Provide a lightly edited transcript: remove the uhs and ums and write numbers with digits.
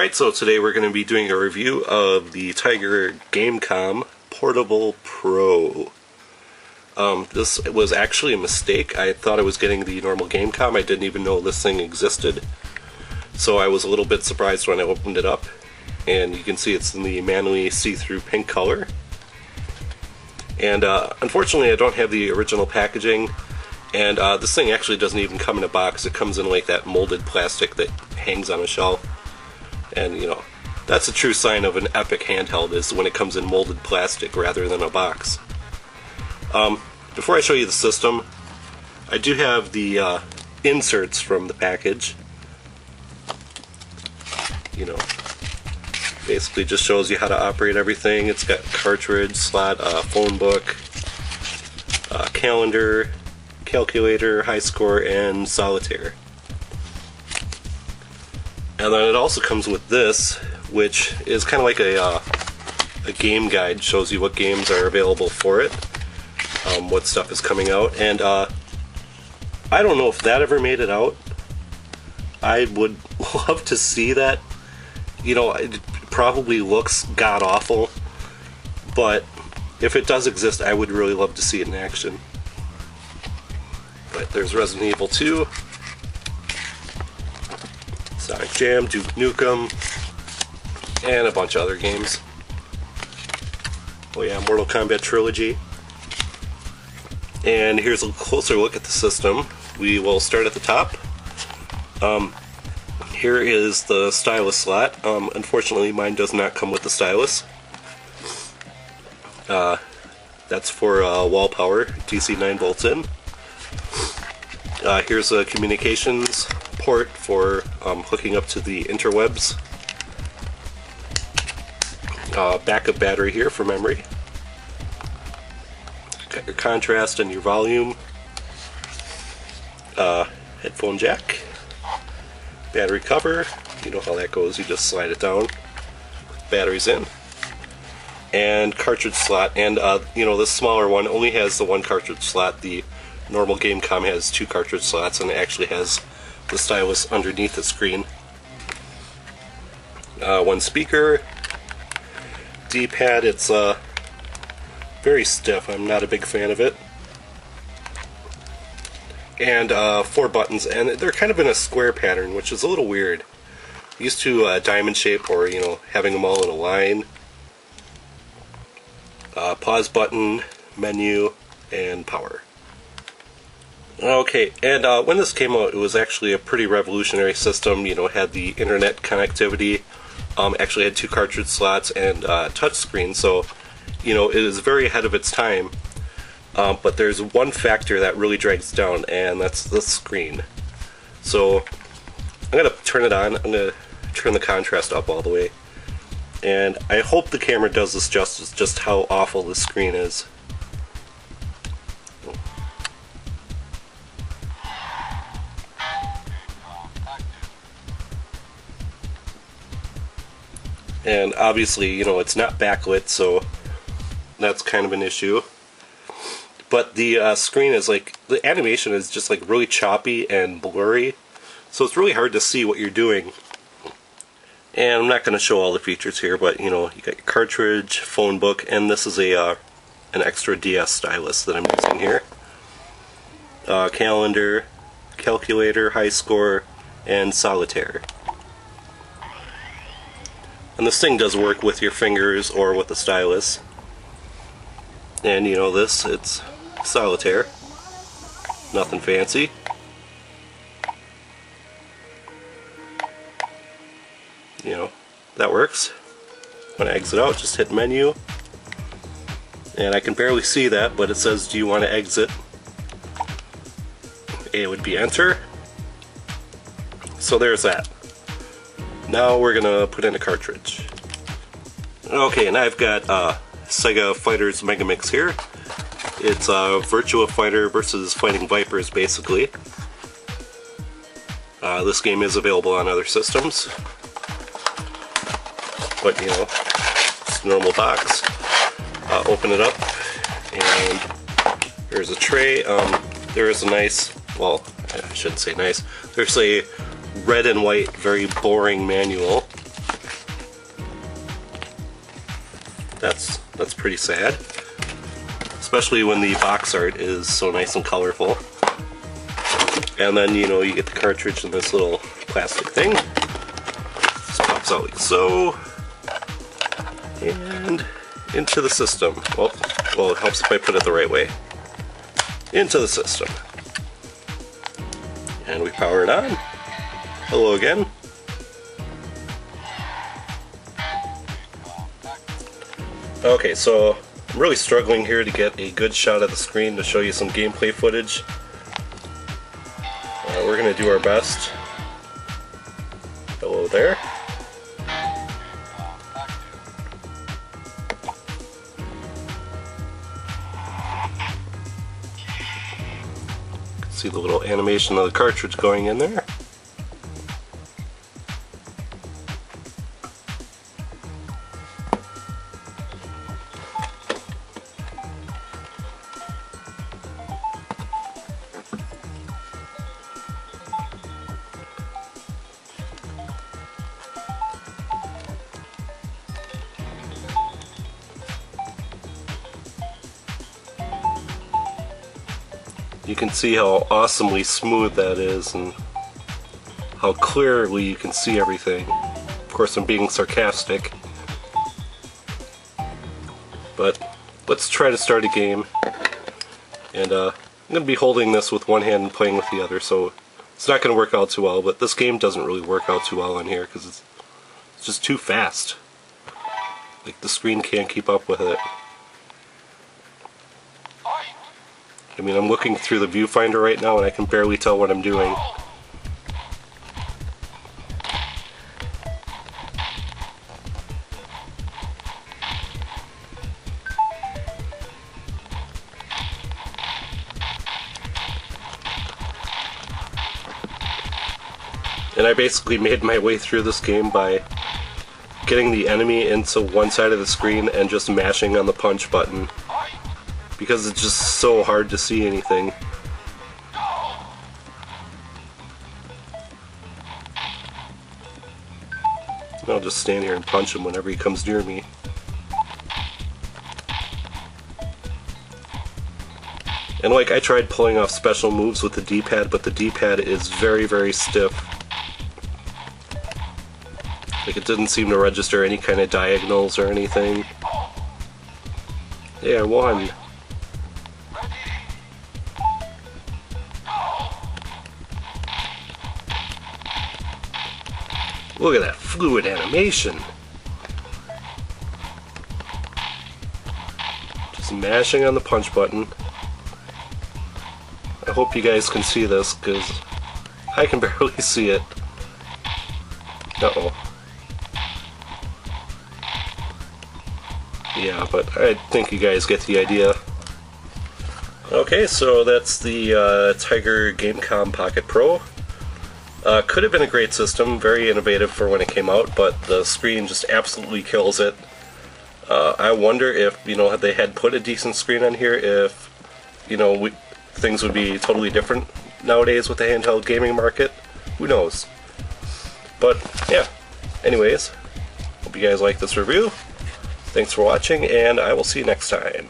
Alright, so today we're going to be doing a review of the Tiger Gamecom Portable Pro. This was actually a mistake. I thought I was getting the normal Gamecom. I didn't even know this thing existed. So I was a little bit surprised when I opened it up. And you can see it's in the manually see-through pink color. And unfortunately I don't have the original packaging. And this thing actually doesn't even come in a box. It comes in like that molded plastic that hangs on a shelf. And you know, that's a true sign of an epic handheld, is when it comes in molded plastic rather than a box. Before I show you the system, I do have the inserts from the package. You know, basically just shows you how to operate everything. It's got cartridge, slot, phone book, calendar, calculator, high score, and solitaire. And then it also comes with this, which is kind of like a game guide. Shows you what games are available for it, what stuff is coming out, and I don't know if that ever made it out. I would love to see that. You know, it probably looks god-awful, but if it does exist, I would really love to see it in action. But there's Resident Evil 2, Sonic Jam, Duke Nukem, and a bunch of other games. Oh yeah, Mortal Kombat Trilogy. And here's a closer look at the system. We will start at the top. Here is the stylus slot. Unfortunately, mine does not come with the stylus. That's for wall power, DC 9 volts in. Here's a communications port for hooking up to the interwebs. Backup battery here for memory. Got your contrast and your volume. Headphone jack. Battery cover. You know how that goes, you just slide it down. Batteries in. And cartridge slot. And you know, this smaller one only has the one cartridge slot. The normal Gamecom has two cartridge slots, and it actually has the stylus underneath the screen. One speaker. D-pad, it's very stiff. I'm not a big fan of it. And 4 buttons, and they're kind of in a square pattern, which is a little weird. Used to diamond shape, or you know, having them all in a line. Pause button, menu, and power. Okay, and when this came out, it was actually a pretty revolutionary system. You know, it had the internet connectivity, actually had 2 cartridge slots and touchscreen, so you know, it is very ahead of its time. But there's one factor that really drags it down, and that's the screen. So I'm going to turn it on. I'm going to turn the contrast up all the way. And I hope the camera does this justice, just how awful the screen is. And obviously, you know, it's not backlit, so that's kind of an issue. But the screen is like, the animation is just like really choppy and blurry, so it's really hard to see what you're doing. And I'm not going to show all the features here, but you know, you got your cartridge, phone book, and this is a an extra DS stylus that I'm using here. Calendar, calculator, high score, and solitaire. And this thing does work with your fingers or with the stylus. And you know, this, it's solitaire. Nothing fancy. You know, that works. When I exit out, just hit menu. And I can barely see that, but it says, do you want to exit? A would be enter. So there's that. Now we're gonna put in a cartridge. Okay, and I've got Sega Fighters Megamix here. It's Virtua Fighter versus Fighting Vipers, basically. This game is available on other systems. But, you know, it's a normal box. Open it up, and there's a tray. There is a nice, well, I shouldn't say nice, there's a red and white, very boring manual. pretty sad. Especially when the box art is so nice and colorful. And then, you know, you get the cartridge in this little plastic thing. This pops out like so. And into the system. Well, it helps if I put it the right way. Into the system. And we power it on. Hello again. Okay, so I'm really struggling here to get a good shot of the screen to show you some gameplay footage. We're going to do our best. Hello there. See the little animation of the cartridge going in there. You can see how awesomely smooth that is and how clearly you can see everything. Of course, I'm being sarcastic. But let's try to start a game. And I'm going to be holding this with one hand and playing with the other, so it's not going to work out too well, but this game doesn't really work out too well on here because it's just too fast. Like, the screen can't keep up with it. I mean, I'm looking through the viewfinder right now and I can barely tell what I'm doing. And I basically made my way through this game by getting the enemy into one side of the screen and just mashing on the punch button. Because it's just so hard to see anything. I'll just stand here and punch him whenever he comes near me. And like, I tried pulling off special moves with the D-pad, but the D-pad is very, very stiff. Like, it didn't seem to register any kind of diagonals or anything. Yeah, I won. Look at that fluid animation. Just mashing on the punch button. I hope you guys can see this, because I can barely see it. Uh-oh. Yeah, but I think you guys get the idea. Okay, so that's the Tiger Gamecom Pocket Pro. Could have been a great system, very innovative for when it came out, but the screen just absolutely kills it. I wonder if, you know, had they had put a decent screen on here, if, you know, things would be totally different nowadays with the handheld gaming market. Who knows? But, yeah. Anyways, hope you guys like this review. Thanks for watching, and I will see you next time.